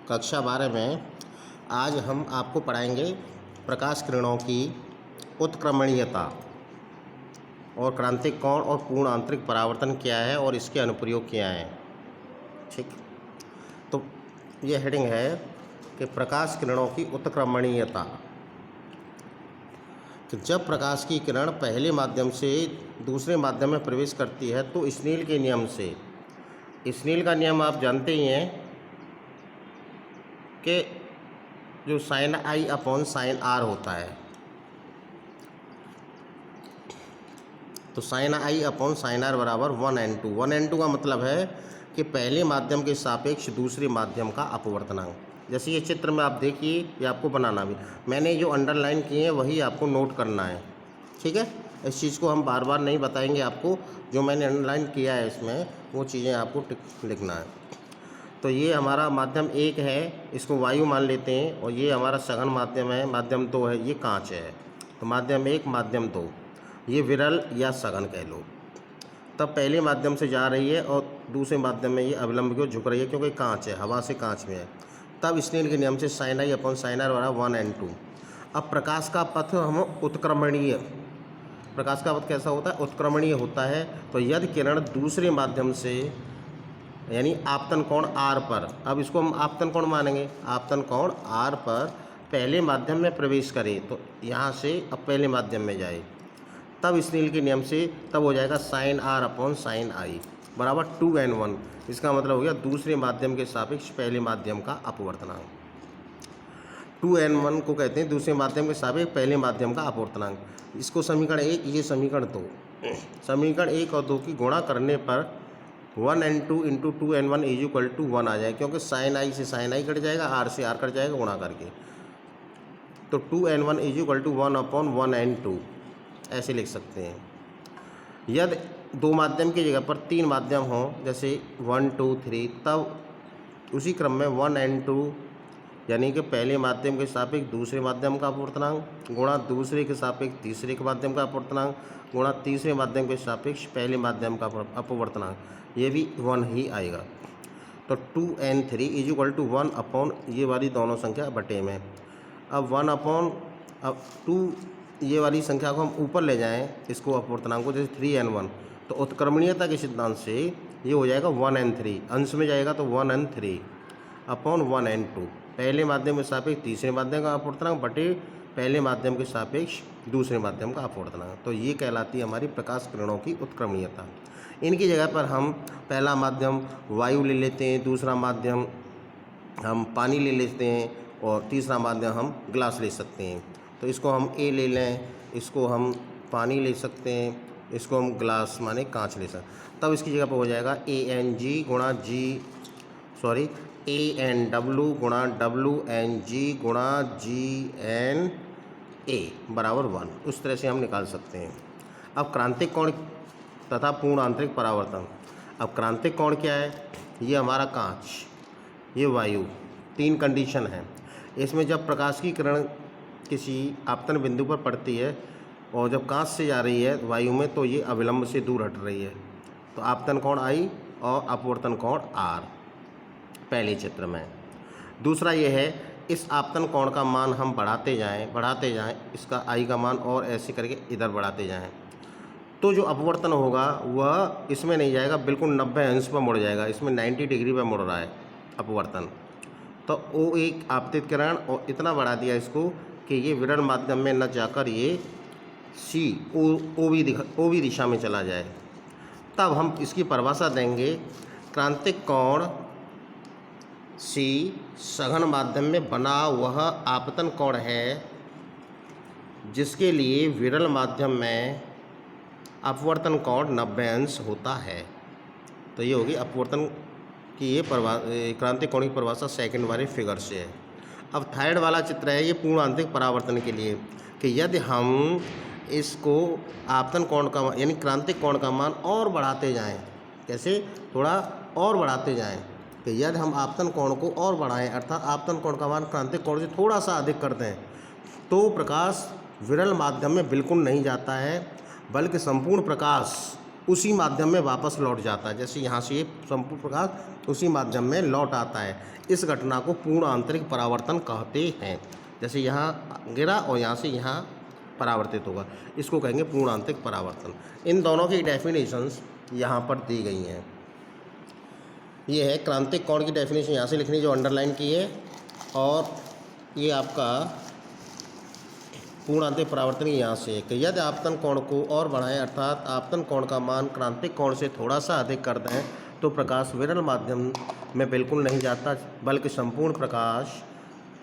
कक्षा 12 में आज हम आपको पढ़ाएंगे प्रकाश किरणों की उत्क्रमणीयता और क्रांतिक कोण और पूर्ण आंतरिक परावर्तन क्या है और इसके अनुप्रयोग क्या हैं। ठीक, तो ये हेडिंग है कि प्रकाश किरणों की उत्क्रमणीयता। कि जब प्रकाश की किरण पहले माध्यम से दूसरे माध्यम में प्रवेश करती है तो स्नेल के नियम से, स्नेल का नियम आप जानते ही हैं कि जो sine i upon sine r होता है, तो sine i upon sine r बराबर 1n2। 1n2 का मतलब है कि पहले माध्यम के सापेक्ष दूसरे माध्यम का अपवर्तनांक। जैसे ये चित्र में आप देखिए, ये आपको बनाना भी, मैंने जो अंडरलाइन किए हैं वही आपको नोट करना है। ठीक है, इस चीज़ को हम बार बार नहीं बताएंगे आपको, जो मैंने अंडरलाइन किया है इसमें वो चीज़ें आपको लिखना है। तो ये हमारा माध्यम 1 है, इसको वायु मान लेते हैं, और ये हमारा सघन माध्यम है, माध्यम 2 है, ये कांच है। तो माध्यम 1 माध्यम 2 ये विरल या सघन कह लो। तब पहले माध्यम से जा रही है और दूसरे माध्यम में ये अविलंब क्यों झुक रही है, क्योंकि कांच है, हवा से कांच में है। तब स्नेल के नियम से sine i upon sine r बराबर 1n2। अब प्रकाश का पथ हम उत्क्रमणीय, प्रकाश का पथ कैसा होता है, उत्क्रमणीय होता है। तो यदि किरण दूसरे माध्यम से यानी आपतन कोण आर पर, अब इसको हम आपतन कोण मानेंगे, आपतन कोण आर पर पहले माध्यम में प्रवेश करे, तो यहाँ से अब पहले माध्यम में जाए, तब स्नेल के नियम से तब हो जाएगा साइन आर अपॉन साइन आई बराबर 2n1। इसका मतलब हो गया दूसरे माध्यम के सापेक्ष पहले माध्यम का अपवर्तनांक। 2n1 को कहते हैं दूसरे माध्यम के सापेक्ष पहले माध्यम का अपवर्तनांक। इसको समीकरण 1, ये समीकरण 2, समीकरण 1 और 2 की गुणा करने पर 1n2 into 2n1 is equal to 1 आ जाए, क्योंकि साइन आई से साइन आई कट जाएगा, आर से आर कट जाएगा गुणा करके। तो 2n1 is equal to 1 upon 1n2 ऐसे लिख सकते हैं। यदि दो माध्यम की जगह पर 3 माध्यम हों, जैसे 1 2 3, तब उसी क्रम में 1n2 यानी कि पहले माध्यम के सापेक्ष दूसरे माध्यम का अपवर्तनांक गुणा दूसरे के सापेक्ष तीसरे के माध्यम का अपवर्तनांक गुणा तीसरे माध्यम के सापेक्ष पहले माध्यम का अपवर्तनांक, ये भी 1 ही आएगा। तो 2n3 is equal to 1 upon ये वाली दोनों संख्या बटे में। अब 1 अपॉन, अब 2 ये वाली संख्या को हम ऊपर ले जाएं, इसको अपवर्तनांक को, जैसे 3n1, तो उत्क्रमणीयता के सिद्धांत से ये हो जाएगा 1n3, अंश में जाएगा तो 1n3 अपॉन 1n2, पहले माध्यम के सापेक्ष तीसरे माध्यम का अपवर्तनांक बटे पहले माध्यम के सापेक्ष दूसरे माध्यम का अपवर्तनांक। तो ये कहलाती है हमारी प्रकाश किरणों की उत्क्रमणीयता। इनकी जगह पर हम पहला माध्यम वायु ले लेते हैं, दूसरा माध्यम हम पानी ले लेते हैं, और तीसरा माध्यम हम ग्लास ले सकते हैं। तो इसको हम ए ले लें, इसको हम पानी ले सकते हैं, इसको हम ग्लास माने कांच ले सकते हैं। तब इसकी जगह पर हो जाएगा ANG गुणा ANW गुणा WNG गुणा GNA बराबर 1। उस तरह से हम निकाल सकते हैं। अब क्रांतिक कोण तथा पूर्ण आंतरिक परावर्तन। अब क्रांतिक कोण क्या है, ये हमारा कांच, ये वायु, 3 कंडीशन है। इसमें जब प्रकाश की किरण किसी आपतन बिंदु पर पड़ती है और जब कांच से जा रही है वायु में, तो ये अविलंब से दूर हट रही है, तो आपतन कोण आई और अपवर्तन कोण आर पहले चित्र में। दूसरा ये है, इस आपतन कोण का मान हम बढ़ाते जाएं, इसका आई का मान और ऐसे करके इधर बढ़ाते जाएं, तो जो अपवर्तन होगा वह इसमें नहीं जाएगा, बिल्कुल 90 अंश पर मुड़ जाएगा, इसमें 90 डिग्री पर मुड़ रहा है अपवर्तन। तो ओ एक आपतित किरण, और इतना बढ़ा दिया इसको कि ये विरल माध्यम में न जाकर ये ओ बी दिशा में चला जाए। तब हम इसकी परिभाषा देंगे, क्रांतिक कोण सी सघन माध्यम में बना वह आपतन कोण है जिसके लिए विरल माध्यम में अपवर्तन कोण 90 अंश होता है। तो ये होगी अपवर्तन की ये क्रांतिक कोण की परिभाषा सेकंड वाले फिगर से है। अब थर्ड वाला चित्र है, ये पूर्ण आंतरिक परावर्तन के लिए, कि यदि हम इसको आपतन कोण का यानी क्रांतिक कोण का मान और बढ़ाते जाएं, कैसे, थोड़ा और बढ़ाते जाएं, कि यदि हम आपतन कोण को और बढ़ाएं, अर्थात आपतन कोण का मान क्रांतिक कोण से थोड़ा सा अधिक कर दें, तो प्रकाश विरल माध्यम में बिल्कुल नहीं जाता है, बल्कि संपूर्ण प्रकाश उसी माध्यम में वापस लौट जाता है। जैसे यहाँ से ये संपूर्ण प्रकाश उसी माध्यम में लौट आता है, इस घटना को पूर्ण आंतरिक परावर्तन कहते हैं। जैसे यहाँ गिरा और यहाँ से यहाँ परावर्तित होगा, इसको कहेंगे पूर्ण आंतरिक परावर्तन। इन दोनों की डेफिनेशंस यहाँ पर दी गई हैं। ये है क्रांतिक कोण की डेफिनेशन यहाँ से लिखनी जो अंडरलाइन की है, और ये आपका पूर्ण आंतरिक परावर्तन यहाँ से है कि यदि आपतन कोण को और बढ़ाएं, अर्थात आपतन कोण का मान क्रांतिक कोण से थोड़ा सा अधिक कर दें, तो प्रकाश विरल माध्यम में बिल्कुल नहीं जाता, बल्कि संपूर्ण प्रकाश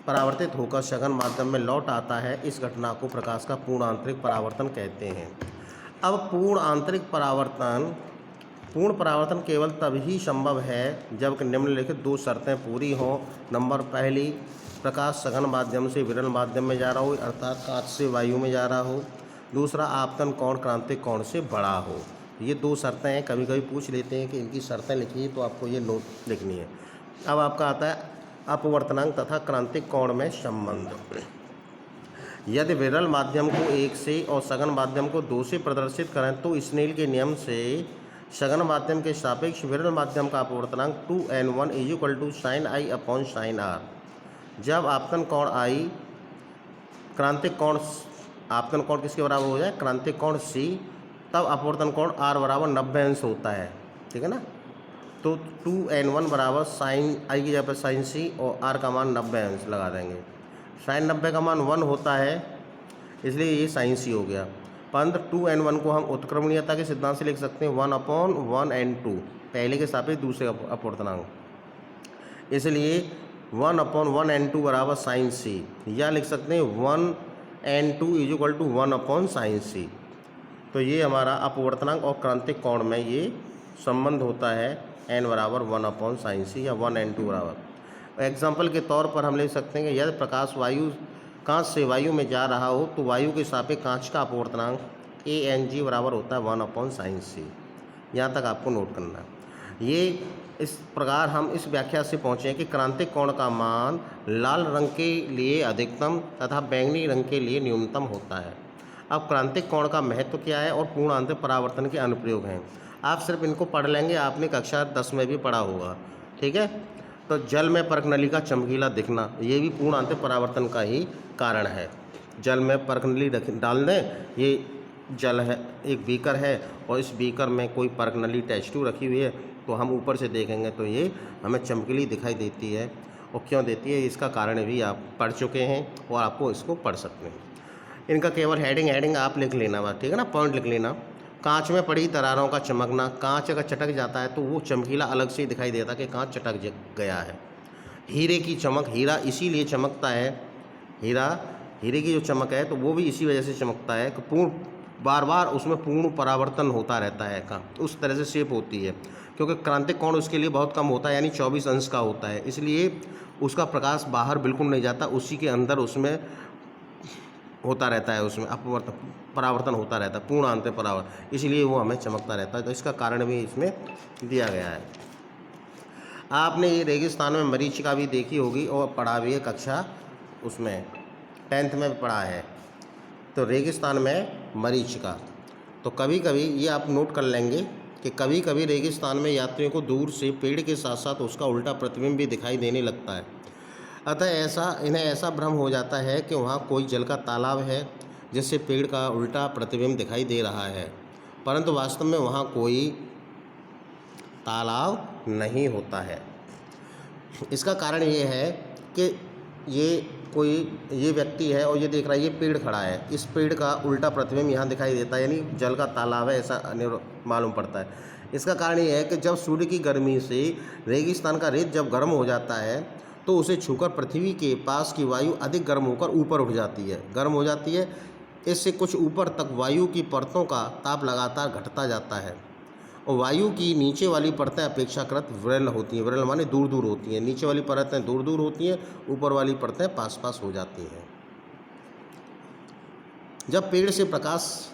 परावर्तित होकर सघन माध्यम में लौट आता है। इस घटना को प्रकाश का पूर्ण आंतरिक परावर्तन कहते हैं। अब पूर्ण परावर्तन केवल तभी संभव है जब निम्नलिखित दो शर्तें पूरी हों। नंबर पहली, प्रकाश सघन माध्यम से विरल माध्यम में जा रहा हो, अर्थात कांच से वायु में जा रहा हो। दूसरा, आपतन कोण क्रांतिक कोण से बड़ा हो। ये दो शर्तें हैं, कभी कभी पूछ लेते हैं कि इनकी शर्तें लिखिए, तो आपको ये नोट लिखनी है। अब आपका आता है अपवर्तनांक तथा क्रांतिक कोण में संबंध। यदि विरल माध्यम को 1 से और सघन माध्यम को 2 से प्रदर्शित करें, तो स्नेल के नियम से सघन माध्यम के सापेक्ष विरल माध्यम का अपवर्तनांक 2n1 = sin I/sin r। जब आपतन कोण I क्रांतिक कोण आपतन कोण किसके बराबर हो जाए, क्रांतिक कोण C, तब अपवर्तन कोण R बराबर 90 अंश होता है। ठीक है ना। तो 2n1 बराबर साइन I की जगह पर sin C और R का मान 90 अंश लगा देंगे। साइन 90 का मान 1 होता है, इसलिए ये sin C हो गया। परंतु 2n1 को हम उत्क्रमणीयता के सिद्धांत से लिख सकते हैं 1/1n2, पहले के सापेक्ष दूसरे अपवर्तनांक, इसलिए 1/1n2 बराबर sin C, या लिख सकते हैं 1n2 = 1/sin C। तो ये हमारा अपवर्तनांक और क्रांतिक कोण में ये संबंध होता है, n बराबर 1/sin C या 1n2 बराबर। एग्जाम्पल के तौर पर हम लिख सकते हैं कि यदि प्रकाश कांच से वायु में जा रहा हो, तो वायु के सापेक्ष कांच का अपवर्तनांक ANG बराबर होता है 1/sin C। यहाँ तक आपको नोट करना है। ये इस प्रकार हम इस व्याख्या से पहुँचे कि क्रांतिक कोण का मान लाल रंग के लिए अधिकतम तथा बैंगनी रंग के लिए न्यूनतम होता है। अब क्रांतिक कोण का महत्व क्या है और पूर्ण आंतरिक परावर्तन के अनुप्रयोग हैं, आप सिर्फ इनको पढ़ लेंगे, आपने कक्षा 10 में भी पढ़ा होगा। ठीक है। तो जल में परखनली का चमकीला दिखना, ये भी पूर्ण आंतरिक परावर्तन का ही कारण है। जल में परखनली डाल दें, ये जल है, एक बीकर है, और इस बीकर में कोई परखनली टेस्ट ट्यूब रखी हुई है, तो हम ऊपर से देखेंगे तो ये हमें चमकीली दिखाई देती है। और क्यों देती है, इसका कारण भी आप पढ़ चुके हैं और आपको इसको पढ़ सकते हैं। इनका केवल हेडिंग आप लिख लेना बस, ठीक है ना, पॉइंट लिख लेना। कांच में पड़ी दरारों का चमकना, कांच अगर चटक जाता है तो वो चमकीला अलग से दिखाई देता है कि कांच चटक गया है। हीरे की चमक, हीरा इसीलिए चमकता है, हीरे की जो चमक है तो वो भी इसी वजह से चमकता है कि बार बार उसमें पूर्ण परावर्तन होता रहता है, का उस तरह से शेप होती है, क्योंकि क्रांतिक कोण उसके लिए बहुत कम होता है, यानी 24 अंश का होता है, इसलिए उसका प्रकाश बाहर बिल्कुल नहीं जाता, उसी के अंदर उसमें होता रहता है, उसमें परावर्तन होता रहता है, पूर्ण आंतरिक परावर्तन, इसलिए वो हमें चमकता रहता है। तो इसका कारण भी इसमें दिया गया है। आपने ये रेगिस्तान में मरीचिका भी देखी होगी और पढ़ा भी है, कक्षा उसमें 10th में पढ़ा है। तो रेगिस्तान में मरीचिका, तो कभी कभी ये आप नोट कर लेंगे कि कभी कभी रेगिस्तान में यात्रियों को दूर से पेड़ के साथ साथ उसका उल्टा प्रतिबिंब भी दिखाई देने लगता है। अतः इन्हें ऐसा भ्रम हो जाता है कि वहाँ कोई जल का तालाब है जिससे पेड़ का उल्टा प्रतिबिंब दिखाई दे रहा है, परंतु वास्तव में वहाँ कोई तालाब नहीं होता है। इसका कारण ये है कि ये व्यक्ति है और ये देख रहा है, ये पेड़ खड़ा है, इस पेड़ का उल्टा प्रतिबिंब यहाँ दिखाई देता है, यानी जल का तालाब है, ऐसा मालूम पड़ता है। इसका कारण ये है कि जब सूर्य की गर्मी से रेगिस्तान का रेत जब गर्म हो जाता है तो उसे छूकर पृथ्वी के पास की वायु अधिक गर्म होकर ऊपर उठ जाती है, इससे कुछ ऊपर तक वायु की परतों का ताप लगातार घटता जाता है और वायु की नीचे वाली परतें अपेक्षाकृत विरल होती हैं। विरल माने दूर दूर होती हैं, नीचे वाली परतें दूर दूर होती हैं, ऊपर वाली परतें पास पास हो जाती हैं। जब पेड़ से प्रकाश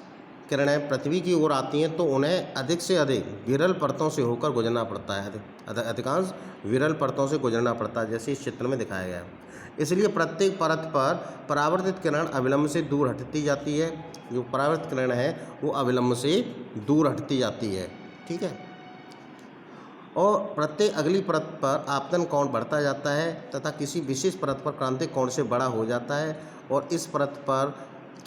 किरणें पृथ्वी की ओर आती हैं तो उन्हें अधिक से अधिक विरल परतों से होकर गुजरना पड़ता है, अधिकांश विरल परतों से गुजरना पड़ता है, जैसे इस चित्र में दिखाया गया है। इसलिए प्रत्येक परत पर परावर्तित किरण अविलंब से दूर हटती जाती है। जो परावर्तित किरण है वो अविलंब से दूर हटती जाती है, ठीक है। और प्रत्येक अगली परत पर आपतन कोण बढ़ता जाता है तथा किसी विशेष परत पर क्रांतिक कोण से बड़ा हो जाता है और इस परत पर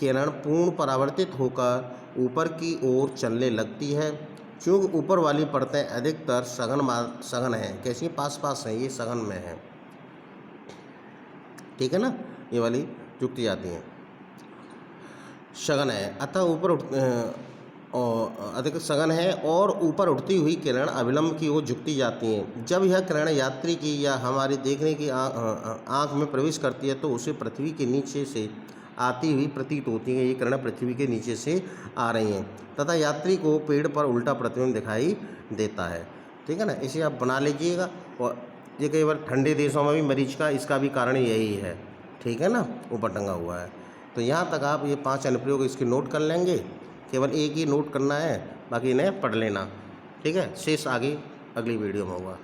किरण पूर्ण परावर्तित होकर ऊपर की ओर चलने लगती है। चूँकि ऊपर वाली परतें अधिकतर सघन हैं, कैसी पास हैं, ये सघन में हैं, ठीक है ना, ये वाली जुकती जाती हैं, सघन है, अतः ऊपर अधिक सघन है और ऊपर उठती हुई किरण अविलंब की ओर झुकती जाती हैं। जब यह किरण यात्री की या हमारी देखने की आँख में प्रवेश करती है तो उसे पृथ्वी के नीचे से आती हुई प्रतीत होती है। ये किरणें पृथ्वी के नीचे से आ रही हैं तथा यात्री को पेड़ पर उल्टा प्रतिबिंब दिखाई देता है, ठीक है ना। इसे आप बना लीजिएगा। और ये कई बार ठंडे देशों में भी मरीचिका, इसका भी कारण यही है, ठीक है ना, ऊपर टंगा हुआ है। तो यहाँ तक आप ये 5 अनुप्रयोग इसके नोट कर लेंगे, केवल एक ही नोट करना है, बाकी इन्हें पढ़ लेना, ठीक है। शेष आगे अगली वीडियो में होगा।